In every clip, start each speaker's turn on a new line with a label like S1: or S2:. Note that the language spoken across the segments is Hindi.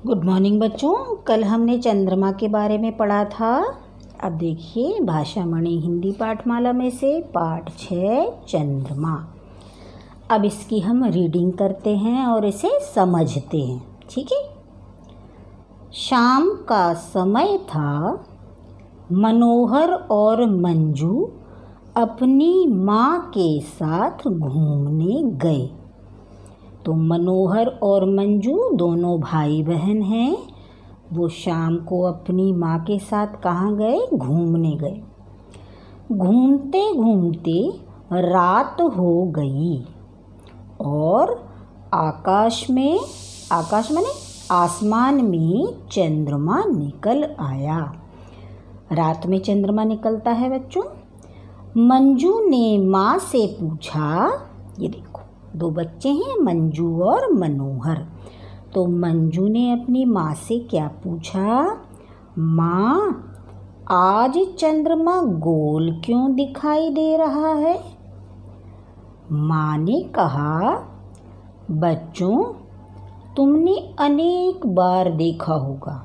S1: गुड मॉर्निंग बच्चों। कल हमने चंद्रमा के बारे में पढ़ा था। अब देखिए भाषामणि हिंदी पाठमाला में से पाठ 6 चंद्रमा। अब इसकी हम रीडिंग करते हैं और इसे समझते हैं, ठीक है। शाम का समय था। मनोहर और मंजू अपनी माँ के साथ घूमने गए। तो मनोहर और मंजू दोनों भाई बहन हैं। वो शाम को अपनी माँ के साथ कहाँ गए? घूमने गए। घूमते घूमते रात हो गई और आकाश माने आसमान में चंद्रमा निकल आया। रात में चंद्रमा निकलता है बच्चों। मंजू ने माँ से पूछा, ये देखो दो बच्चे हैं मंजू और मनोहर। तो मंजू ने अपनी माँ से क्या पूछा? माँ, आज चंद्रमा गोल क्यों दिखाई दे रहा है? माँ ने कहा, बच्चों, तुमने अनेक बार देखा होगा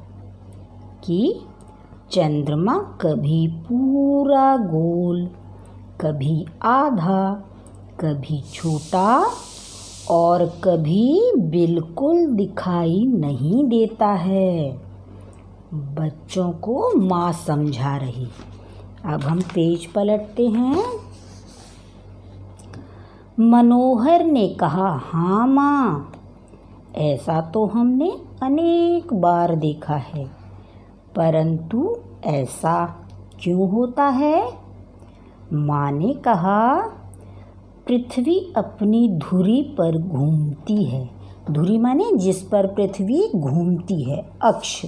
S1: कि चंद्रमा कभी पूरा गोल, कभी आधा, कभी छोटा और कभी बिल्कुल दिखाई नहीं देता है। बच्चों को माँ समझा रही। अब हम पेज पलटते हैं। मनोहर ने कहा, हाँ माँ, ऐसा तो हमने अनेक बार देखा है, परंतु ऐसा क्यों होता है? माँ ने कहा, पृथ्वी अपनी धुरी पर घूमती है। धुरी माने जिस पर पृथ्वी घूमती है, अक्ष।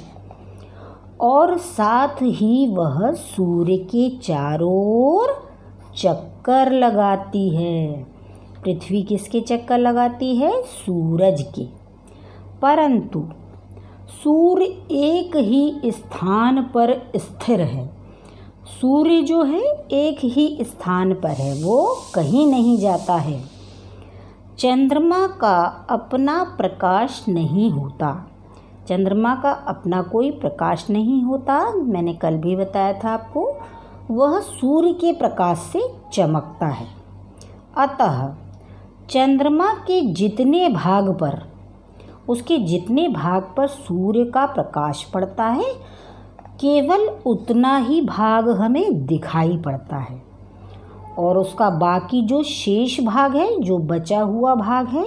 S1: और साथ ही वह सूर्य के चारों ओर चक्कर लगाती है। पृथ्वी किसके चक्कर लगाती है? सूरज के। परंतु सूर्य एक ही स्थान पर स्थिर है। सूर्य जो है एक ही स्थान पर है, वो कहीं नहीं जाता है। चंद्रमा का अपना प्रकाश नहीं होता। चंद्रमा का अपना कोई प्रकाश नहीं होता। मैंने कल भी बताया था आपको। वह सूर्य के प्रकाश से चमकता है। अतः चंद्रमा के उसके जितने भाग पर सूर्य का प्रकाश पड़ता है, केवल उतना ही भाग हमें दिखाई पड़ता है। और उसका बाकी जो शेष भाग है, जो बचा हुआ भाग है,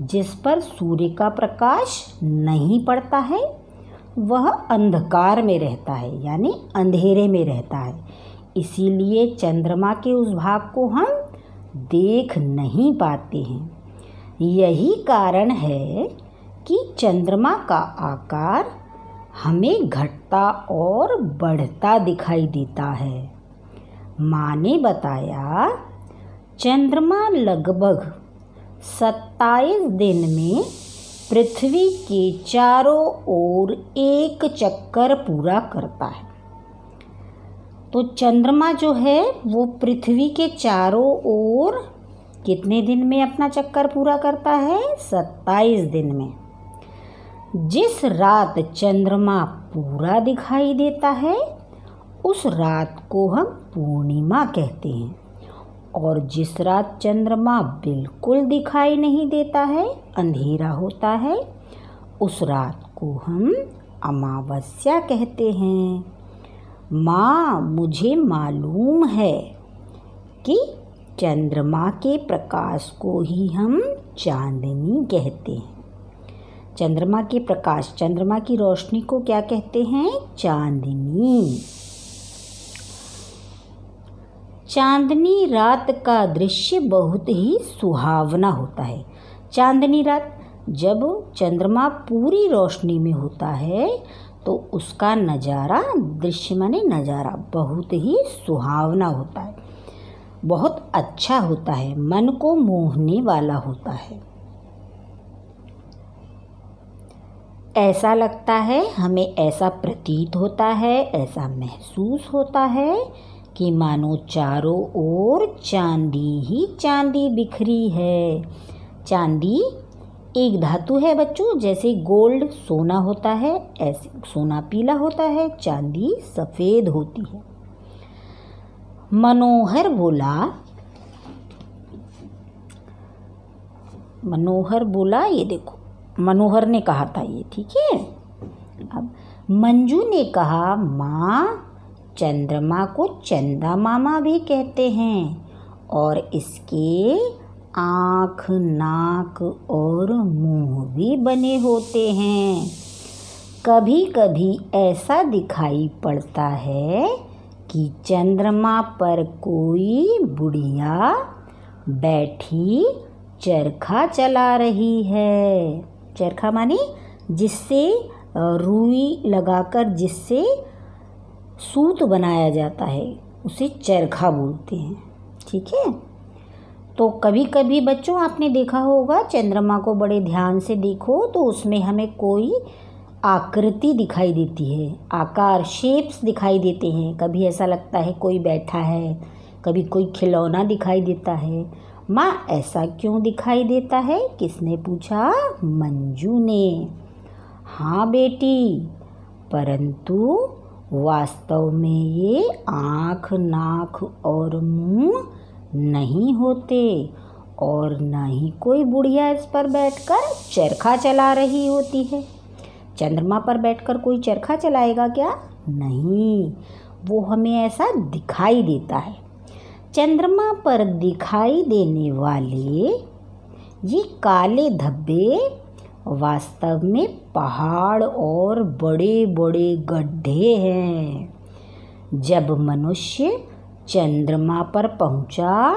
S1: जिस पर सूर्य का प्रकाश नहीं पड़ता है, वह अंधकार में रहता है, यानी अंधेरे में रहता है। इसीलिए चंद्रमा के उस भाग को हम देख नहीं पाते हैं। यही कारण है कि चंद्रमा का आकार हमें घटता और बढ़ता दिखाई देता है। माँ ने बताया, चंद्रमा लगभग 27 दिन में पृथ्वी के चारों ओर एक चक्कर पूरा करता है। तो चंद्रमा जो है वो पृथ्वी के चारों ओर कितने दिन में अपना चक्कर पूरा करता है? 27 दिन में। जिस रात चंद्रमा पूरा दिखाई देता है, उस रात को हम पूर्णिमा कहते हैं। और जिस रात चंद्रमा बिल्कुल दिखाई नहीं देता है, अंधेरा होता है, उस रात को हम अमावस्या कहते हैं। माँ, मुझे मालूम है कि चंद्रमा के प्रकाश को ही हम चांदनी कहते हैं। चंद्रमा के प्रकाश, चंद्रमा की रोशनी को क्या कहते हैं? चांदनी। चांदनी रात का दृश्य बहुत ही सुहावना होता है। चांदनी रात, जब चंद्रमा पूरी रोशनी में होता है, तो उसका नज़ारा, दृश्य माने नज़ारा, बहुत ही सुहावना होता है, बहुत अच्छा होता है, मन को मोहने वाला होता है। ऐसा लगता है, हमें ऐसा प्रतीत होता है, ऐसा महसूस होता है कि मानो चारों ओर चांदी ही चांदी बिखरी है। चांदी एक धातु है बच्चों, जैसे गोल्ड सोना होता है, ऐसे सोना पीला होता है, चांदी सफ़ेद होती है। मनोहर बोला, ये देखो मनोहर ने कहा था ये, ठीक है। अब मंजू ने कहा, माँ चंद्रमा को चंदा मामा भी कहते हैं और इसके आँख, नाक और मुंह भी बने होते हैं। कभी कभी ऐसा दिखाई पड़ता है कि चंद्रमा पर कोई बुढ़िया बैठी चरखा चला रही है। चरखा माने जिससे रुई लगाकर जिससे सूत बनाया जाता है, उसे चरखा बोलते हैं, ठीक है। तो कभी कभी बच्चों आपने देखा होगा, चंद्रमा को बड़े ध्यान से देखो तो उसमें हमें कोई आकृति दिखाई देती है, आकार, शेप्स दिखाई देते हैं। कभी ऐसा लगता है कोई बैठा है, कभी कोई खिलौना दिखाई देता है। माँ ऐसा क्यों दिखाई देता है? किसने पूछा? मंजू ने। हाँ बेटी, परंतु वास्तव में ये आँख, नाक और मुंह नहीं होते और न ही कोई बुढ़िया इस पर बैठकर चरखा चला रही होती है। चंद्रमा पर बैठकर कोई चरखा चलाएगा क्या? नहीं, वो हमें ऐसा दिखाई देता है। चंद्रमा पर दिखाई देने वाले ये काले धब्बे वास्तव में पहाड़ और बड़े बड़े गड्ढे हैं। जब मनुष्य चंद्रमा पर पहुंचा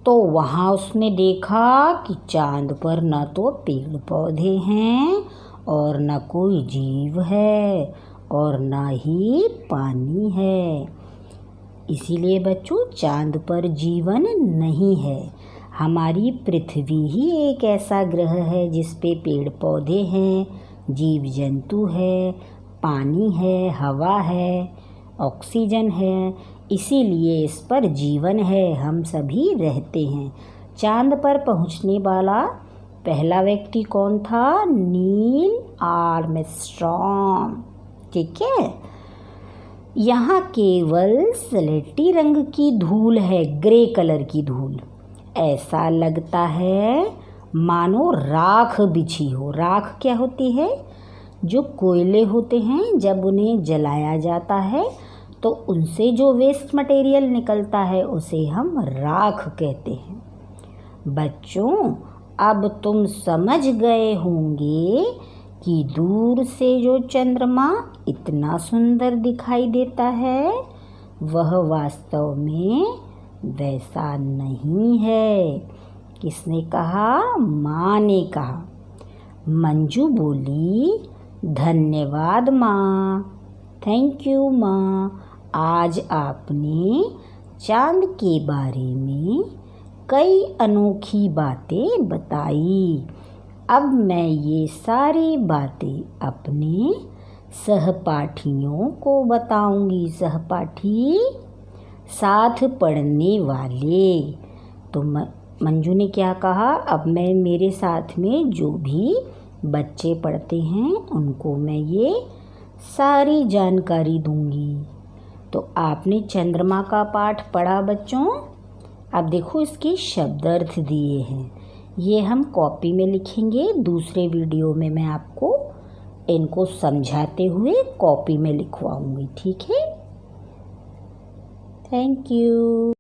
S1: तो वहाँ उसने देखा कि चांद पर न तो पेड़ पौधे हैं और न कोई जीव है और न ही पानी है। इसीलिए बच्चों चांद पर जीवन नहीं है। हमारी पृथ्वी ही एक ऐसा ग्रह है जिस पे पेड़ पौधे हैं, जीव जंतु है, पानी है, हवा है, ऑक्सीजन है। इसीलिए इस पर जीवन है, हम सभी रहते हैं। चांद पर पहुंचने वाला पहला व्यक्ति कौन था? नील आर्मस्ट्रॉन्ग, ठीक है। यहाँ केवल स्लेटी रंग की धूल है, ग्रे कलर की धूल। ऐसा लगता है मानो राख बिछी हो। राख क्या होती है? जो कोयले होते हैं, जब उन्हें जलाया जाता है तो उनसे जो वेस्ट मटेरियल निकलता है उसे हम राख कहते हैं। बच्चों अब तुम समझ गए होंगे कि दूर से जो चंद्रमा इतना सुंदर दिखाई देता है वह वास्तव में वैसा नहीं है। किसने कहा? माँ ने कहा। मंजू बोली, धन्यवाद माँ, थैंक यू माँ, आज आपने चांद के बारे में कई अनोखी बातें बताई। अब मैं ये सारी बातें अपने सहपाठियों को बताऊंगी। सहपाठी साथ पढ़ने वाले। तो मंजू ने क्या कहा? अब मैं मेरे साथ में जो भी बच्चे पढ़ते हैं उनको मैं ये सारी जानकारी दूंगी। तो आपने चंद्रमा का पाठ पढ़ा बच्चों। अब देखो इसके शब्द अर्थ दिए हैं, ये हम कॉपी में लिखेंगे। दूसरे वीडियो में मैं आपको इनको समझाते हुए कॉपी में लिखवाऊंगी, ठीक है। Thank you.